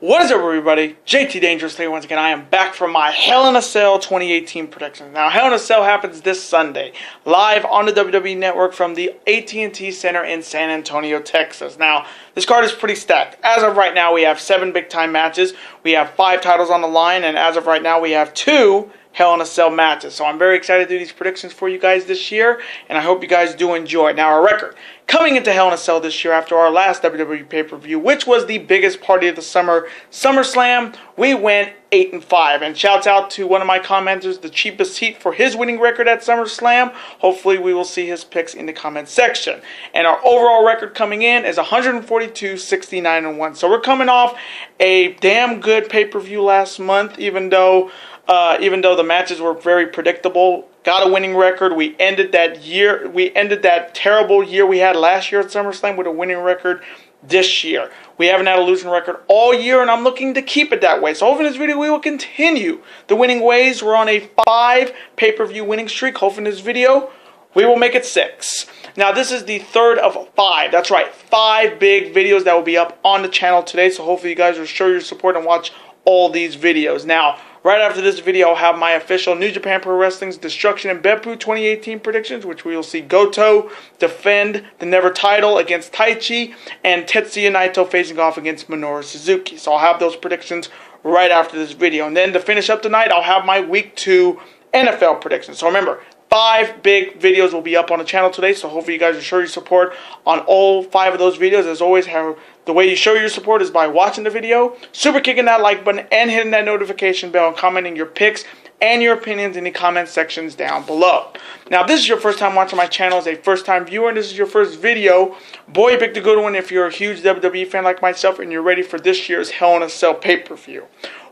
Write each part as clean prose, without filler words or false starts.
What is up, everybody? JT Dangerously once again. I am back from my Hell in a Cell 2018 predictions. Now, Hell in a Cell happens this Sunday, live on the WWE Network from the AT&T Center in San Antonio, Texas. Now, this card is pretty stacked. As of right now, we have 7 big-time matches. We have 5 titles on the line, and as of right now, we have 2 Hell in a Cell matches. So I'm very excited to do these predictions for you guys this year, and I hope you guys do enjoy. Now, our record coming into Hell in a Cell this year after our last WWE pay-per-view, which was the biggest party of the summer, SummerSlam, we went 8-5. And shouts out to one of my commenters, the cheapest heat, for his winning record at SummerSlam. Hopefully we will see his picks in the comment section. And our overall record coming in is 142, 69-1. So we're coming off a damn good pay-per-view last month, even though the matches were very predictable. Got a winning record. We ended that terrible year we had last year at SummerSlam with a winning record this year. We haven't had a losing record all year, and I'm looking to keep it that way. So hopefully in this video we will continue the winning ways. We're on a 5 pay-per-view winning streak. Hopefully in this video we will make it 6. Now, this is the third of 5. That's right, 5 big videos that will be up on the channel today. So hopefully you guys will show your support and watch all these videos. Now, right after this video, I'll have my official New Japan Pro Wrestling's Destruction and Beppu 2018 predictions, which we will see Goto defend the Never title against Taichi, and Tetsuya Naito facing off against Minoru Suzuki. So I'll have those predictions right after this video. And then to finish up tonight, I'll have my Week 2 NFL predictions. So remember, 5 big videos will be up on the channel today, so hopefully you guys will show your support on all 5 of those videos. As always, the way you show your support is by watching the video, super kicking that like button, and hitting that notification bell, and commenting your picks and your opinions in the comment sections down below. Now, if this is your first time watching my channel as a first-time viewer, and this is your first video, boy, you picked a good one if you're a huge WWE fan like myself and you're ready for this year's Hell in a Cell pay-per-view.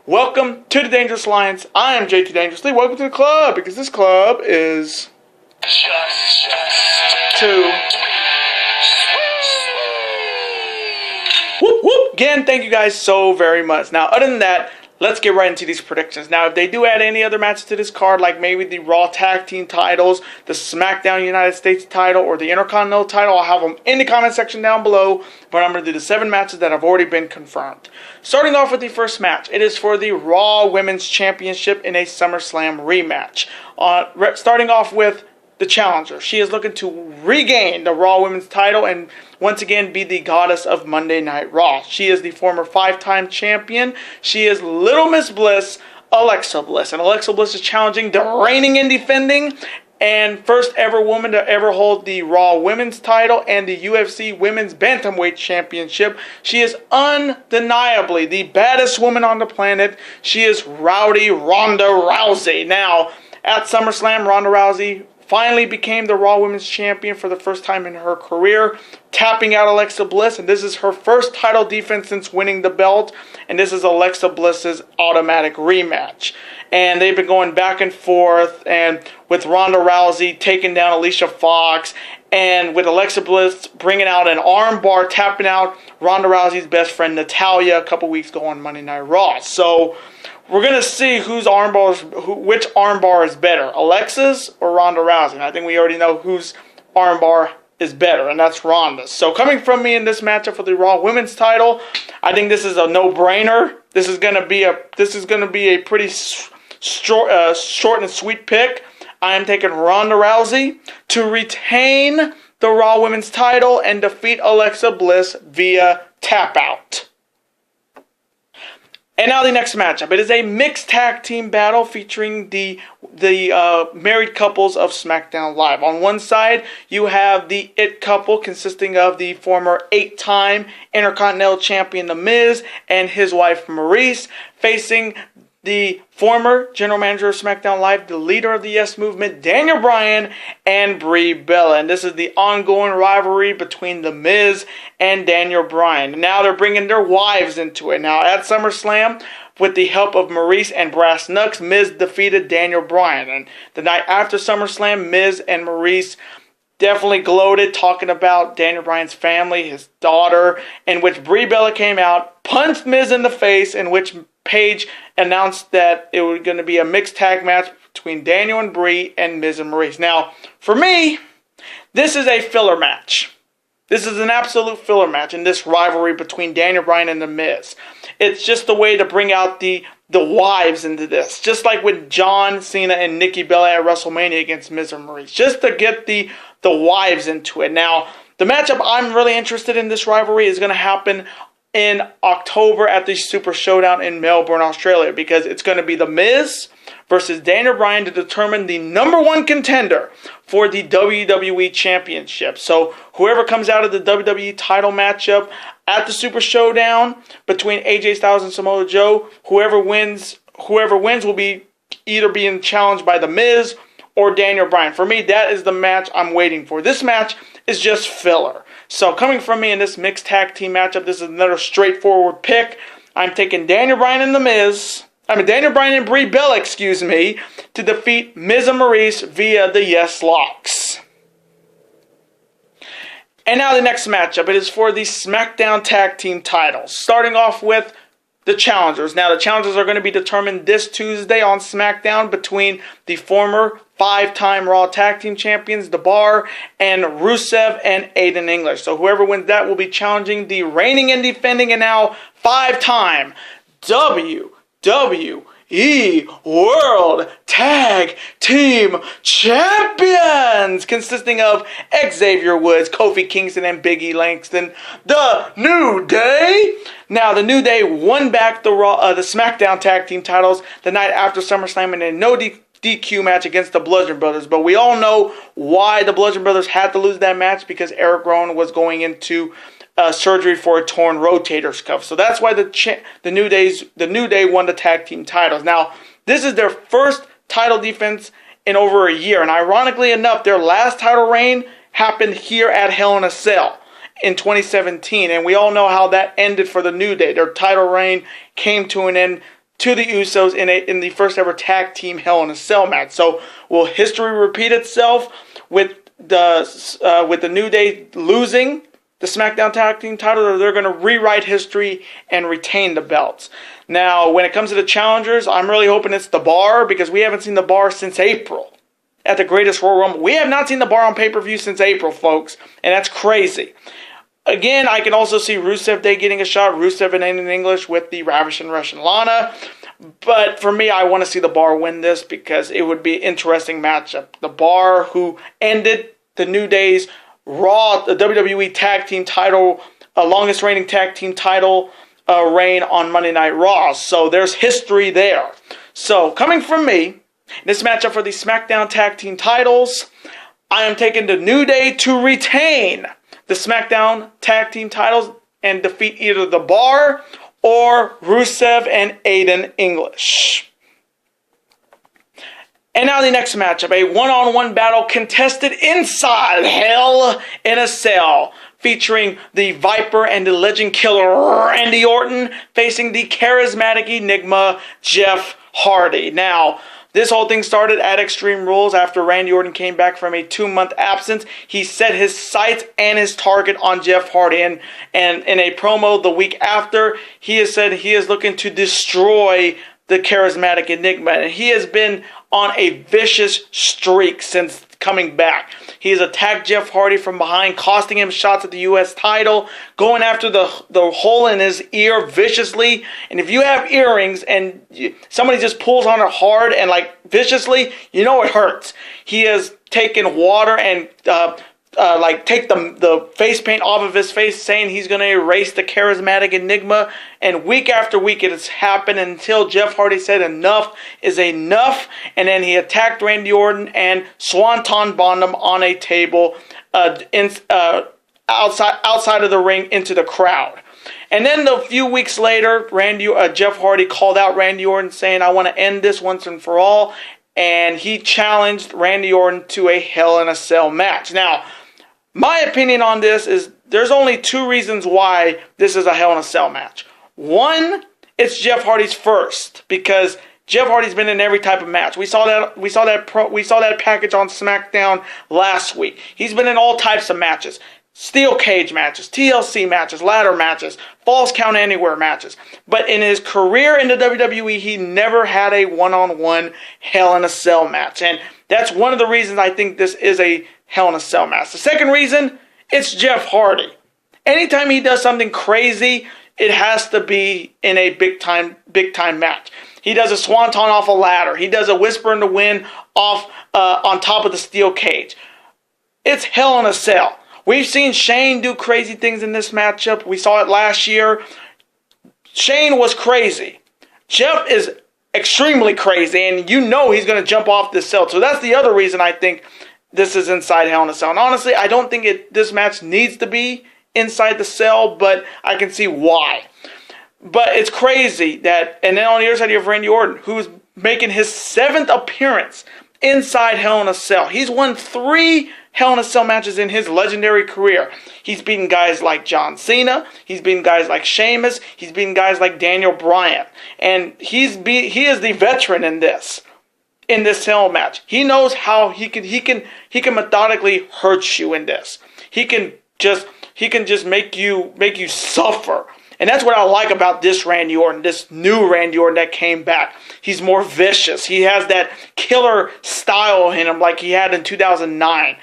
Welcome to the Dangerous Alliance. I am JT Dangerously. Welcome to the club, because this club is just two. Whoop, whoop. Again, thank you guys so very much. Now, other than that, let's get right into these predictions. Now, if they do add any other matches to this card, like maybe the Raw Tag Team titles, the SmackDown United States title, or the Intercontinental title, I'll have them in the comment section down below. But I'm going to do the 7 matches that have already been confirmed. Starting off with the first match, it is for the Raw Women's Championship in a SummerSlam rematch. Starting off with the challenger. She is looking to regain the Raw Women's title and once again be the goddess of Monday Night Raw. She is the former 5-time champion. She is Little Miss Bliss, Alexa Bliss. And Alexa Bliss is challenging the reigning and defending and first ever woman to ever hold the Raw Women's title and the UFC Women's Bantamweight Championship. She is undeniably the baddest woman on the planet. She is Rowdy Ronda Rousey. Now, at SummerSlam, Ronda Rousey finally became the Raw Women's Champion for the first time in her career, tapping out Alexa Bliss, and this is her first title defense since winning the belt, and this is Alexa Bliss's automatic rematch. And they've been going back and forth, and with Ronda Rousey taking down Alicia Fox, and with Alexa Bliss bringing out an armbar, tapping out Ronda Rousey's best friend Natalya a couple weeks ago on Monday Night Raw. So we're going to see which armbar is better, Alexa's or Ronda Rousey. And I think we already know whose armbar is better, and that's Ronda's. So coming from me in this matchup for the Raw Women's title, I think this is a no-brainer. This is going to be a pretty short and sweet pick. I am taking Ronda Rousey to retain the Raw Women's title and defeat Alexa Bliss via tap out. And now the next matchup. It is a mixed tag team battle featuring the married couples of SmackDown Live. On one side, you have the It couple consisting of the former 8-time Intercontinental Champion The Miz and his wife Maryse, facing the former General Manager of SmackDown Live, the leader of the Yes Movement, Daniel Bryan, and Brie Bella. And this is the ongoing rivalry between The Miz and Daniel Bryan. Now they're bringing their wives into it. Now at SummerSlam, with the help of Maryse and Brass Knucks, Miz defeated Daniel Bryan. And the night after SummerSlam, Miz and Maryse definitely gloated, talking about Daniel Bryan's family, his daughter, in which Brie Bella came out, punched Miz in the face, in which Paige announced that it was going to be a mixed tag match between Daniel and Brie and Miz and Maryse. Now, for me, this is a filler match. This is an absolute filler match in this rivalry between Daniel Bryan and The Miz. It's just a way to bring out the wives into this. Just like with John Cena and Nikki Bella at WrestleMania against Miz and Maurice. Just to get the wives into it. Now, the matchup I'm really interested in this rivalry is going to happen in October at the Super Showdown in Melbourne, Australia. Because it's going to be The Miz versus Daniel Bryan to determine the #1 contender for the WWE Championship. So whoever comes out of the WWE title matchup at the Super Showdown between AJ Styles and Samoa Joe, whoever wins will be either being challenged by The Miz or Daniel Bryan. For me, that is the match I'm waiting for. This match is just filler. So coming from me in this mixed tag team matchup, this is another straightforward pick. I'm taking Daniel Bryan and Daniel Bryan and Brie Bella, to defeat Miz and Maurice via the Yes Locks. And now the next matchup, it is for the SmackDown Tag Team titles. Starting off with the challengers. Now the challengers are going to be determined this Tuesday on SmackDown between the former 5-time Raw Tag Team Champions, The Bar, and Rusev and Aiden English. So whoever wins that will be challenging the reigning and defending and now 5-time WWE World Tag Team Champions, consisting of Xavier Woods, Kofi Kingston, and Big E Langston, The New Day. Now, The New Day won back the SmackDown Tag Team titles the night after SummerSlam in a no DQ match against the Bludgeon Brothers. But we all know why the Bludgeon Brothers had to lose that match, because Eric Rowan was going into surgery for a torn rotator cuff. So that's why the New Day won the tag team titles. Now, this is their first title defense in over a year. And ironically enough, their last title reign happened here at Hell in a Cell in 2017. And we all know how that ended for the New Day. Their title reign came to an end to the Usos in the first ever tag team Hell in a Cell match. So will history repeat itself with the New Day losing the SmackDown Tag Team title, or they're going to rewrite history and retain the belts? Now, when it comes to the challengers, I'm really hoping it's The Bar, because we haven't seen The Bar since April at the Greatest Royal Rumble. We have not seen The Bar on pay-per-view since April, folks, and that's crazy. Again, I can also see Rusev Day getting a shot, Rusev and Aiden English with the Ravishing Russian Lana. But for me, I want to see The Bar win this, because it would be an interesting matchup. The Bar, who ended the New Day's Raw, the WWE Tag Team title, longest reigning tag team title reign on Monday Night Raw. So there's history there. So coming from me, this matchup for the SmackDown Tag Team titles, I am taking the New Day to retain the SmackDown Tag Team titles and defeat either The Bar or Rusev and Aiden English. And now the next matchup, a one-on-one battle contested inside Hell in a Cell, featuring the Viper and the Legend Killer Randy Orton facing the charismatic enigma Jeff Hardy. Now, this whole thing started at Extreme Rules after Randy Orton came back from a 2-month absence. He set his sights and his target on Jeff Hardy. And in a promo the week after, he has said he is looking to destroy the charismatic enigma. And he has been on a vicious streak since coming back. He has attacked Jeff Hardy from behind, costing him shots at the U.S. title, going after the hole in his ear viciously. And if you have earrings and somebody just pulls on it hard and viciously, you know it hurts. He has taken water and take the face paint off of his face, saying he's going to erase the charismatic enigma. And week after week it has happened until Jeff Hardy said enough is enough. And then he attacked Randy Orton and swanton bombed him on a table outside of the ring into the crowd. And then a few weeks later, Jeff Hardy called out Randy Orton, saying, "I want to end this once and for all." And he challenged Randy Orton to a Hell in a Cell match. Now, my opinion on this is there's only 2 reasons why this is a Hell in a Cell match. One, it's Jeff Hardy's first, because Jeff Hardy's been in every type of match. We saw that package on SmackDown last week. He's been in all types of matches. Steel cage matches, TLC matches, ladder matches, falls count anywhere matches. But in his career in the WWE, he never had a one-on-one Hell in a Cell match. And that's one of the reasons I think this is a Hell in a Cell match. The second reason It's Jeff Hardy. Anytime he does something crazy, it has to be in a big time match. He does a swanton off a ladder. He does a whisper in the wind off on top of the steel cage. It's Hell in a Cell. We've seen Shane do crazy things in this matchup. We saw it last year. Shane was crazy. Jeff is extremely crazy, and you know he's going to jump off this cell. So that's the other reason I think this is inside Hell in a Cell. And honestly, I don't think this match needs to be inside the cell, but I can see why. But it's crazy that, and then on the other side you have Randy Orton, who's making his 7th appearance inside Hell in a Cell. He's won 3 Hell in a Cell matches in his legendary career. He's beaten guys like John Cena. He's beaten guys like Sheamus. He's beaten guys like Daniel Bryan. And he is the veteran in this Hell match. He knows how he can methodically hurt you in this. He can just make you suffer. And that's what I like about this Randy Orton, this new Randy Orton that came back. He's more vicious. He has that killer style in him like he had in 2009.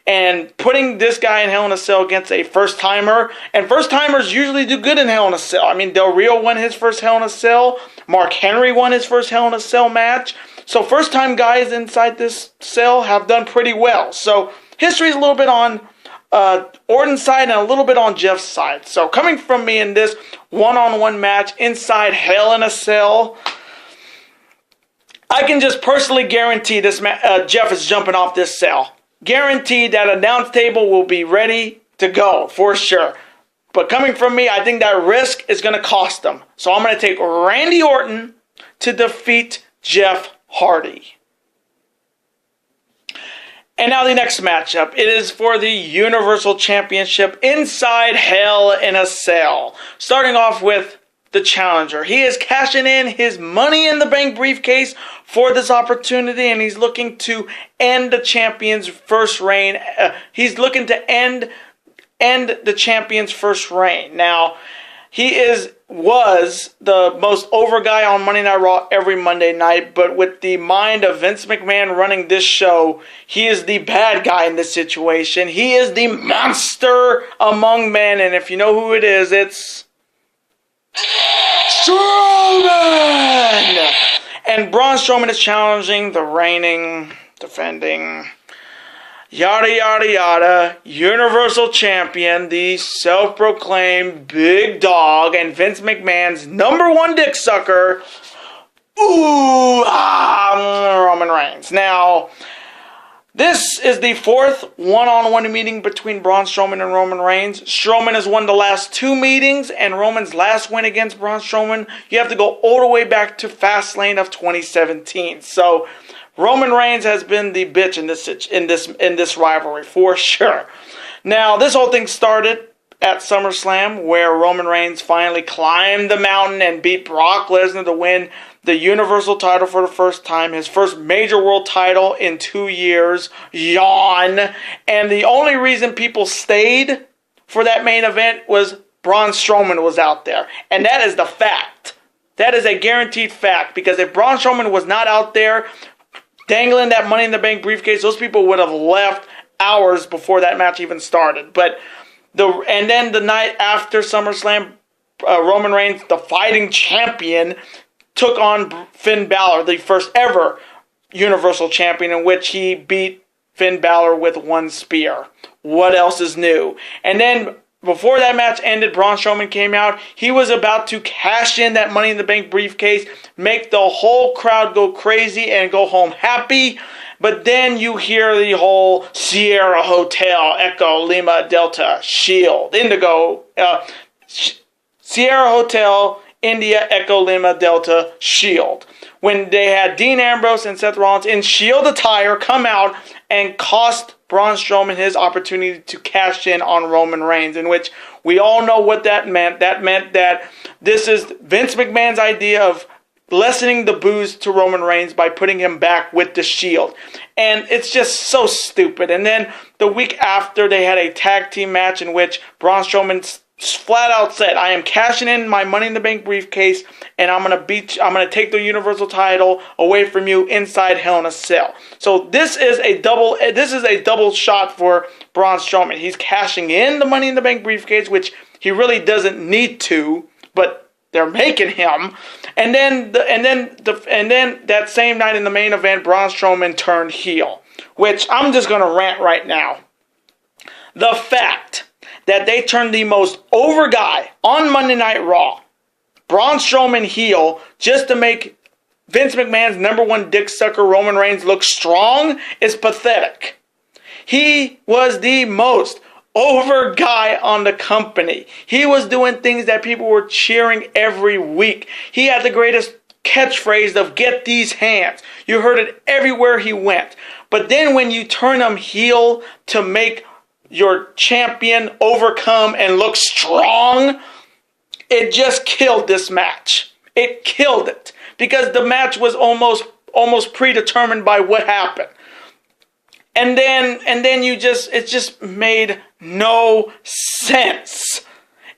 And putting this guy in Hell in a Cell against a first-timer, and first-timers usually do good in Hell in a Cell. I mean, Del Rio won his first Hell in a Cell. Mark Henry won his first Hell in a Cell match. So first-time guys inside this cell have done pretty well. So history is a little bit on Orton's side and a little bit on Jeff's side. So coming from me in this one-on-one match inside Hell in a Cell, I can just personally guarantee this Jeff is jumping off this cell. Guaranteed that announce table will be ready to go for sure. But coming from me, I think that risk is going to cost them. So I'm going to take Randy Orton to defeat Jeff Hardy. And now the next matchup. It is for the Universal Championship inside Hell in a Cell. Starting off with the challenger. He is cashing in his Money in the Bank briefcase for this opportunity, and he's looking to end the champion's first reign. He's looking to end the champion's first reign. Now, he was the most over guy on Monday Night Raw every Monday night, but with the mind of Vince McMahon running this show, he is the bad guy in this situation. He is the monster among men, and if you know who it is, it's Strowman! And Braun Strowman is challenging the reigning, defending, yada yada yada, Universal Champion, the self-proclaimed big dog, and Vince McMahon's #1 dick sucker, Roman Reigns. Now, this is the 4th one-on-one meeting between Braun Strowman and Roman Reigns. Strowman has won the last 2 meetings, and Roman's last win against Braun Strowman, you have to go all the way back to Fastlane of 2017. So Roman Reigns has been the bitch in this rivalry for sure. Now, this whole thing started at SummerSlam, where Roman Reigns finally climbed the mountain and beat Brock Lesnar to win the Universal title for the first time, his first major world title in 2 years. Yawn. And the only reason people stayed for that main event was Braun Strowman was out there. And that is the fact. That is a guaranteed fact, because if Braun Strowman was not out there dangling that Money in the Bank briefcase, those people would have left hours before that match even started. And then the night after SummerSlam, Roman Reigns, the fighting champion, took on Finn Balor, the first ever Universal Champion, in which he beat Finn Balor with 1 spear. What else is new? And then before that match ended, Braun Strowman came out. He was about to cash in that Money in the Bank briefcase, make the whole crowd go crazy and go home happy. But then you hear the whole Sierra Hotel, Echo, Lima, Delta, Shield, Indigo, Sierra Hotel, India, Echo, Lima, Delta, Shield. When they had Dean Ambrose and Seth Rollins in Shield attire come out and cost Braun Strowman his opportunity to cash in on Roman Reigns, in which we all know what that meant. That meant that this is Vince McMahon's idea of lessening the boos to Roman Reigns by putting him back with the Shield. And it's just so stupid. And then the week after, they had a tag team match in which Braun Strowman flat out said, I am cashing in my Money in the Bank briefcase, and I'm gonna take the Universal title away from you inside Hell in a Cell. So this is a double shot for Braun Strowman. He's cashing in the Money in the Bank briefcase, which he really doesn't need to, but they're making him. And then that same night in the main event, Braun Strowman turned heel, which I'm just gonna rant right now. The fact that they turned the most over guy on Monday Night Raw, Braun Strowman, heel, just to make Vince McMahon's number one dick sucker Roman Reigns look strong is pathetic. He was the most over guy on the company. He was doing things that people were cheering every week. He had the greatest catchphrase of "get these hands." You heard it everywhere he went. But then when you turn him heel to make your champion overcome and look strong, it just killed this match. It killed it. Because the match was almost predetermined by what happened. And then it just made no sense.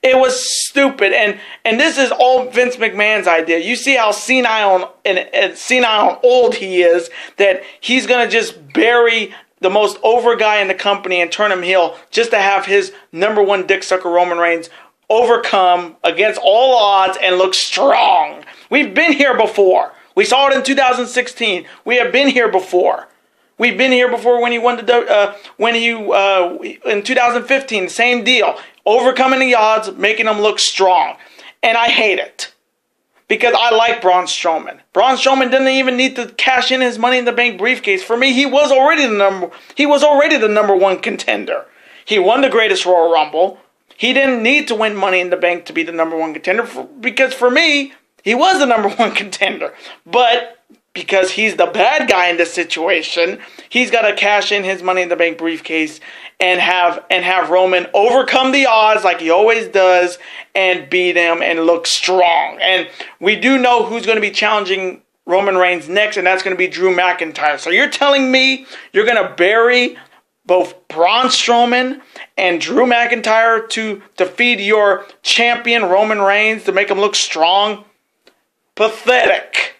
It was stupid. And this is all Vince McMahon's idea. You see how senile and old he is, that he's gonna just bury the most over guy in the company and turn him heel just to have his number one dick sucker Roman Reigns overcome against all odds and look strong. We've been here before. We saw it in 2016. We have been here before. We've been here before when he won in 2015, same deal. Overcoming the odds, making them look strong. And I hate it. Because I like Braun Strowman. Braun Strowman didn't even need to cash in his Money in the Bank briefcase. For me, he was already the number one contender. He won the Greatest Royal Rumble. He didn't need to win Money in the Bank to be the number one contender, because for me, he was the number one contender. But because he's the bad guy in this situation, he's got to cash in his Money in the Bank briefcase and have Roman overcome the odds like he always does and beat him and look strong. And we do know who's going to be challenging Roman Reigns next, and that's going to be Drew McIntyre. So you're telling me you're going to bury both Braun Strowman and Drew McIntyre to defeat your champion Roman Reigns to make him look strong? Pathetic.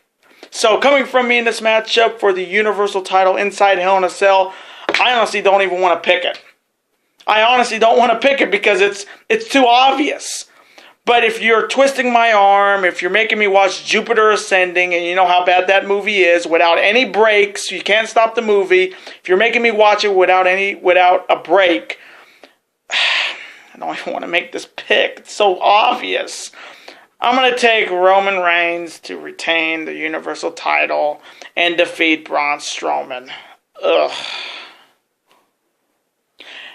So coming from me in this matchup for the Universal title inside Hell in a Cell, I honestly don't even want to pick it. I honestly don't want to pick it because it's too obvious. But if you're twisting my arm, if you're making me watch Jupiter Ascending, and you know how bad that movie is, without any breaks, you can't stop the movie. If you're making me watch it without a break, I don't even want to make this pick. It's so obvious. I'm going to take Roman Reigns to retain the Universal title and defeat Braun Strowman. Ugh.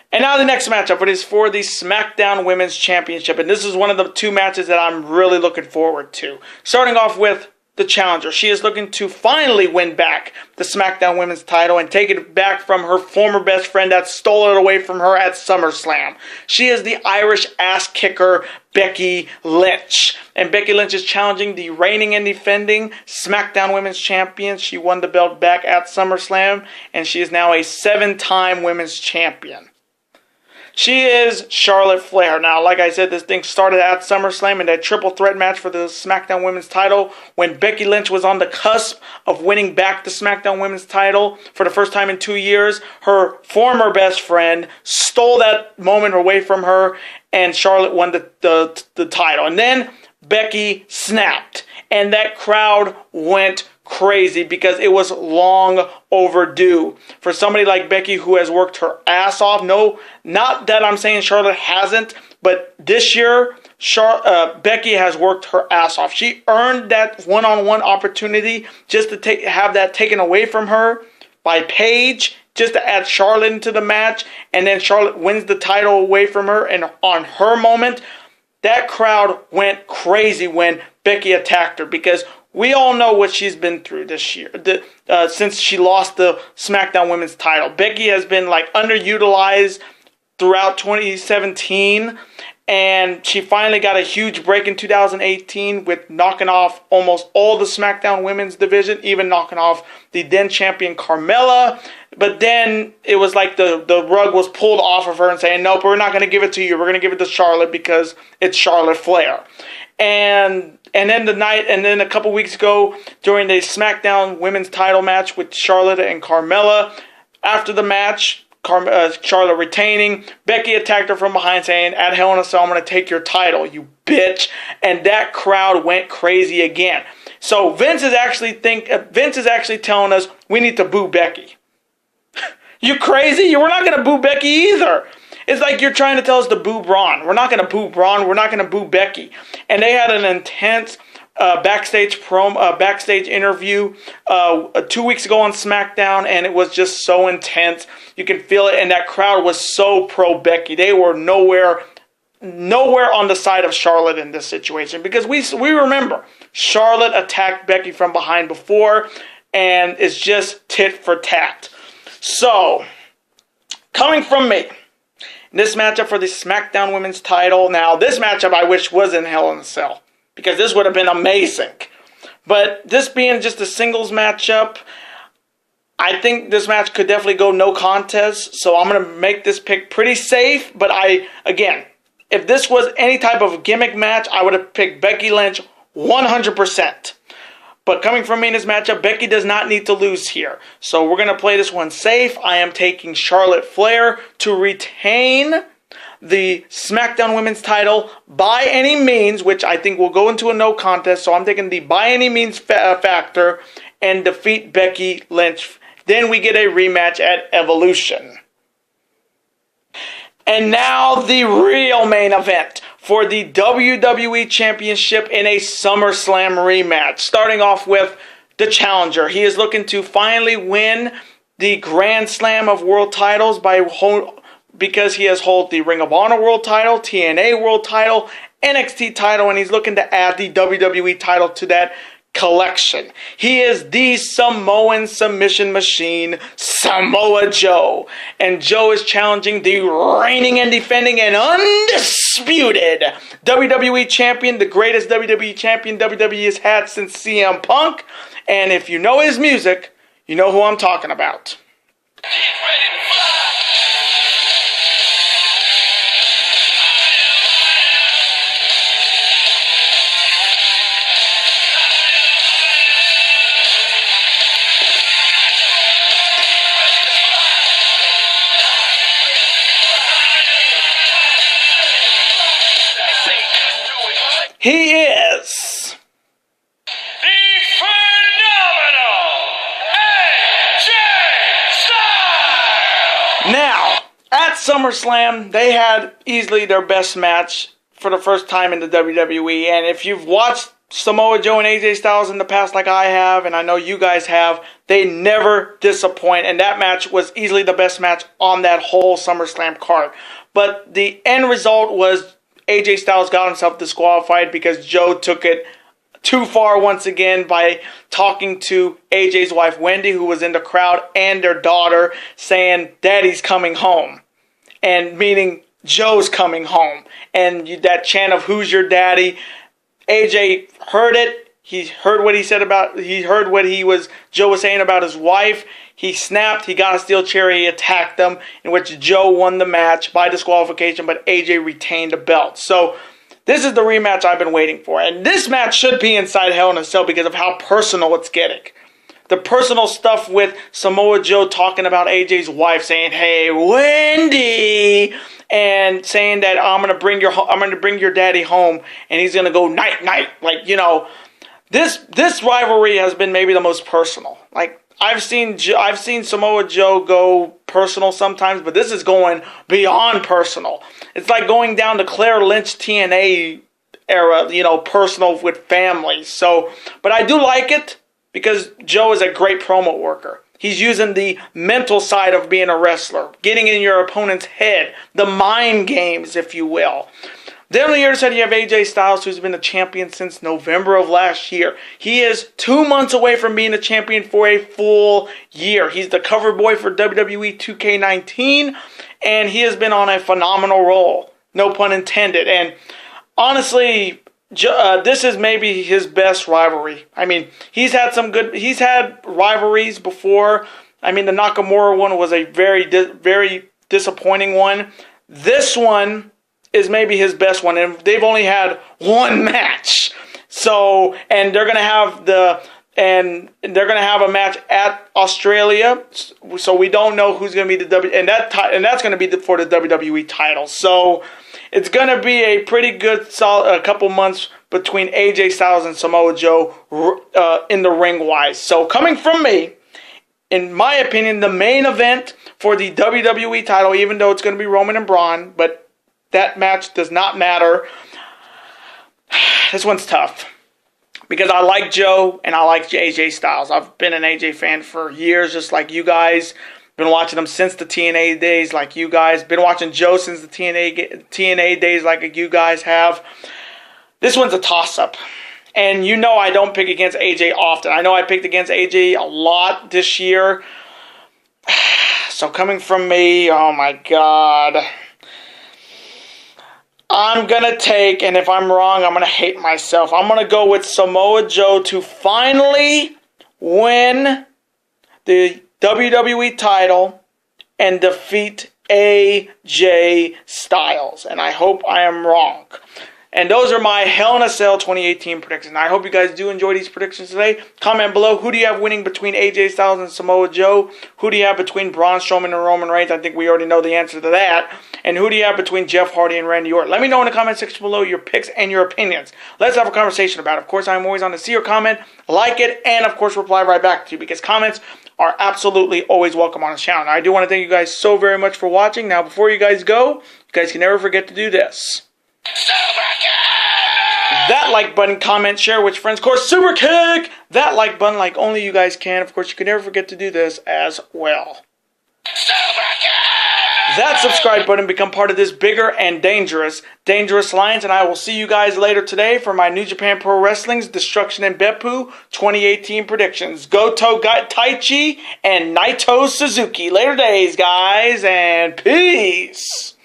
And now the next matchup, it is for the SmackDown Women's Championship. And this is one of the two matches that I'm really looking forward to. Starting off with the challenger. She is looking to finally win back the SmackDown Women's title and take it back from her former best friend that stole it away from her at SummerSlam. She is the Irish ass kicker, Becky Lynch. And Becky Lynch is challenging the reigning and defending SmackDown Women's Champion. She won the belt back at SummerSlam, and she is now a 7-time Women's Champion. She is Charlotte Flair. Now, like I said, this thing started at SummerSlam in that triple threat match for the SmackDown Women's title when Becky Lynch was on the cusp of winning back the SmackDown Women's title for the first time in 2 years. Her former best friend stole that moment away from her, and Charlotte won the title. And then Becky snapped, and that crowd went crazy because it was long overdue for somebody like Becky, who has worked her ass off. No, not that I'm saying Charlotte hasn't, but this year Becky has worked her ass off. She earned that one-on-one opportunity just to have that taken away from her by Paige, just to add Charlotte into the match, and then Charlotte wins the title away from her, and on her moment, that crowd went crazy when Becky attacked her, because we all know what she's been through this year, since she lost the SmackDown Women's title. Becky has been underutilized throughout 2017, and she finally got a huge break in 2018 with knocking off almost all the SmackDown Women's division, even knocking off the then champion Carmella, But then it was like the rug was pulled off of her and saying, nope, we're not going to give it to you. We're going to give it to Charlotte because it's Charlotte Flair. And then a couple weeks ago during the SmackDown Women's Title match with Charlotte and Carmella, after the match, Charlotte retaining, Becky attacked her from behind saying, at Hell in a Cell, I'm going to take your title, you bitch. And that crowd went crazy again. So Vince is actually telling us we need to boo Becky. You crazy? We're not going to boo Becky either. It's like you're trying to tell us to boo Braun. We're not going to boo Braun. We're not going to boo Becky. And they had an intense backstage interview 2 weeks ago on SmackDown, and it was just so intense. You can feel it, and that crowd was so pro Becky. They were nowhere on the side of Charlotte in this situation, because we remember Charlotte attacked Becky from behind before, and it's just tit for tat. So, coming from me, this matchup for the SmackDown Women's title. Now, this matchup I wish was in Hell in a Cell, because this would have been amazing. But this being just a singles matchup, I think this match could definitely go no contest. So I'm going to make this pick pretty safe. But again, if this was any type of gimmick match, I would have picked Becky Lynch 100%. But coming from me in this matchup, Becky does not need to lose here. So we're going to play this one safe. I am taking Charlotte Flair to retain the SmackDown Women's title by any means, which I think will go into a no contest. So I'm taking the by any means factor and defeat Becky Lynch. Then we get a rematch at Evolution. And now the real main event for the WWE Championship in a SummerSlam rematch. Starting off with the challenger. He is looking to finally win the Grand Slam of World titles because he has held the Ring of Honor World title, TNA World title, NXT title, and he's looking to add the WWE title to that collection. He is the Samoan submission machine, Samoa Joe. And Joe is challenging the reigning and defending and undisputed WWE champion, the greatest WWE champion WWE has had since CM Punk. And if you know his music, you know who I'm talking about. He is the phenomenal AJ Styles! Now, at SummerSlam, they had easily their best match for the first time in the WWE. And if you've watched Samoa Joe and AJ Styles in the past like I have, and I know you guys have, they never disappoint. And that match was easily the best match on that whole SummerSlam card. But the end result was AJ Styles got himself disqualified because Joe took it too far once again by talking to AJ's wife Wendy, who was in the crowd, and their daughter, saying, "Daddy's coming home," and meaning Joe's coming home. And that chant of "Who's your daddy?" AJ heard it. He heard what Joe was saying about his wife. He snapped, he got a steel chair, he attacked them, in which Joe won the match by disqualification, but AJ retained the belt. So this is the rematch I've been waiting for. And this match should be inside Hell in a Cell because of how personal it's getting. The personal stuff with Samoa Joe talking about AJ's wife, saying, "Hey, Wendy," and saying that I'm gonna bring your daddy home, and he's gonna go night night. Like, this rivalry has been maybe the most personal. Like, I've seen Samoa Joe go personal sometimes, but this is going beyond personal. It's like going down to Claire Lynch TNA era, personal with families. So, but I do like it because Joe is a great promo worker. He's using the mental side of being a wrestler, getting in your opponent's head, the mind games, if you will. Then on the other side, you have AJ Styles, who's been the champion since November of last year. He is 2 months away from being the champion for a full year. He's the cover boy for WWE 2K19, and he has been on a phenomenal roll. No pun intended. And honestly, this is maybe his best rivalry. I mean, he's had rivalries before, I mean, the Nakamura one was a very disappointing one. This one is maybe his best one, and they've only had one match. So, and they're gonna have a match at Australia. So we don't know who's gonna be and that's gonna be for the WWE title. So it's gonna be a pretty good solid couple months between AJ Styles and Samoa Joe in the ring wise. So coming from me, in my opinion, the main event for the WWE title, even though it's going to be Roman and Braun, but that match does not matter. This one's tough because I like Joe and I like AJ Styles. I've been an AJ fan for years, just like you guys. Been watching him since the TNA days, like you guys. Been watching Joe since the TNA days, like you guys have. This one's a toss-up. And you know I don't pick against AJ often. I know I picked against AJ a lot this year. So coming from me, oh my God. I'm going to take, and if I'm wrong, I'm going to hate myself. I'm going to go with Samoa Joe to finally win the WWE title and defeat AJ Styles. And I hope I am wrong. And those are my Hell in a Cell 2018 predictions. I hope you guys do enjoy these predictions today. Comment below, who do you have winning between AJ Styles and Samoa Joe? Who do you have between Braun Strowman and Roman Reigns? I think we already know the answer to that. And who do you have between Jeff Hardy and Randy Orton? Let me know in the comment section below your picks and your opinions. Let's have a conversation about it. Of course, I'm always on to see your comment, like it, and of course reply right back to you because comments are absolutely always welcome on this channel. Now, I do want to thank you guys so very much for watching. Now, before you guys go, you guys can never forget to do this. That like button, comment, share with your friends. Of course, super kick that like button like only you guys can. Of course, you can never forget to do this as well. That subscribe button, become part of this bigger and dangerous alliance. And I will see you guys later today for my New Japan Pro Wrestling's Destruction and Beppu 2018 predictions. Goto Taichi and Naito Suzuki. Later days, guys, and peace.